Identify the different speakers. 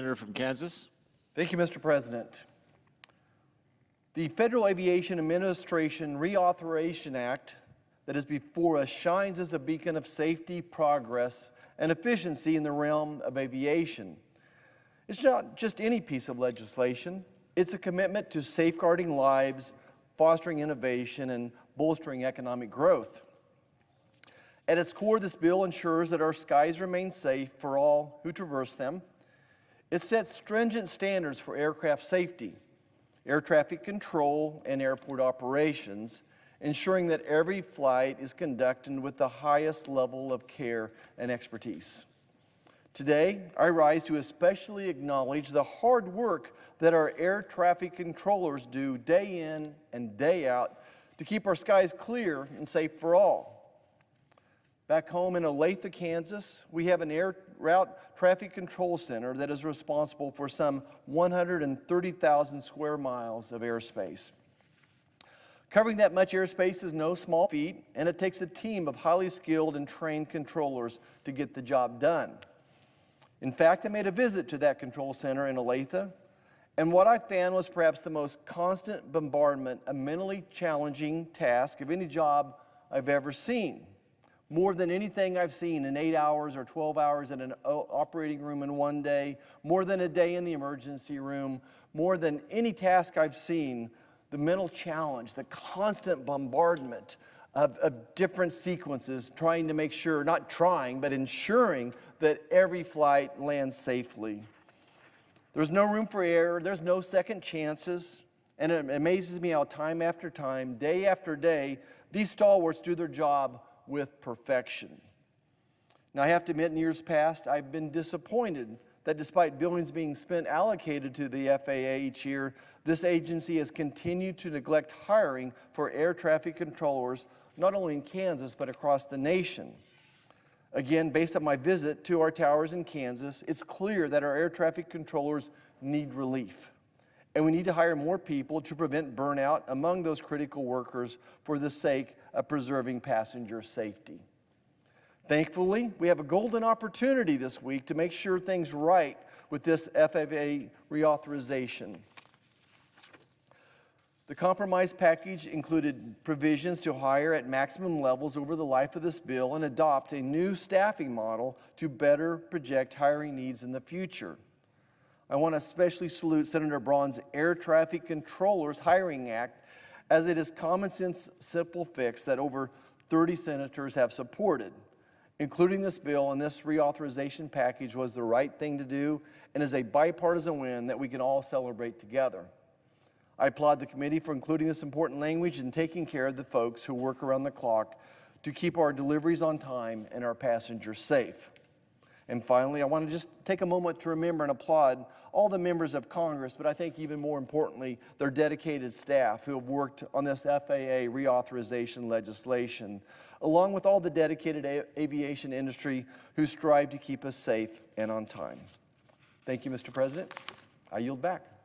Speaker 1: Senator from Kansas.
Speaker 2: Thank you, Mr. President. The Federal Aviation Administration Reauthorization Act that is before us shines as a beacon of safety, progress, and efficiency in the realm of aviation. It's not just any piece of legislation. It's a commitment to safeguarding lives, fostering innovation, and bolstering economic growth. At its core, this bill ensures that our skies remain safe for all who traverse them. It sets stringent standards for aircraft safety, air traffic control, and airport operations, ensuring that every flight is conducted with the highest level of care and expertise. Today, I rise to especially acknowledge the hard work that our air traffic controllers do day in and day out to keep our skies clear and safe for all. Back home in Olathe, Kansas, we have an air route traffic control center that is responsible for some 130,000 square miles of airspace. Covering that much airspace is no small feat, and it takes a team of highly skilled and trained controllers to get the job done. In fact, I made a visit to that control center in Olathe, and what I found was perhaps the most constant bombardment, a mentally challenging task of any job I've ever seen. More than anything I've seen in 8 hours or 12 hours in an operating room in one day, more than a day in the emergency room, more than any task I've seen, the mental challenge, the constant bombardment of different sequences, trying to make sure, not trying, but ensuring that every flight lands safely. There's no room for error, there's no second chances, and it amazes me how time after time, day after day, these stalwarts do their job with perfection. Now, I have to admit, in years past, I've been disappointed that despite billions being spent allocated to the FAA each year, this agency has continued to neglect hiring for air traffic controllers, not only in Kansas, but across the nation. Again, based on my visit to our towers in Kansas, it's clear that our air traffic controllers need relief. And we need to hire more people to prevent burnout among those critical workers for the sake of preserving passenger safety. Thankfully, we have a golden opportunity this week to make sure things right with this FAA reauthorization. The compromise package included provisions to hire at maximum levels over the life of this bill and adopt a new staffing model to better project hiring needs in the future. I want to especially salute Senator Braun's Air Traffic Controllers Hiring Act, as it is common sense, simple fix that over 30 senators have supported. Including this bill and this reauthorization package was the right thing to do and is a bipartisan win that we can all celebrate together. I applaud the committee for including this important language and taking care of the folks who work around the clock to keep our deliveries on time and our passengers safe. And finally, I want to just take a moment to remember and applaud all the members of Congress, but I think even more importantly, their dedicated staff who have worked on this FAA reauthorization legislation, along with all the dedicated aviation industry who strive to keep us safe and on time. Thank you, Mr. President. I yield back.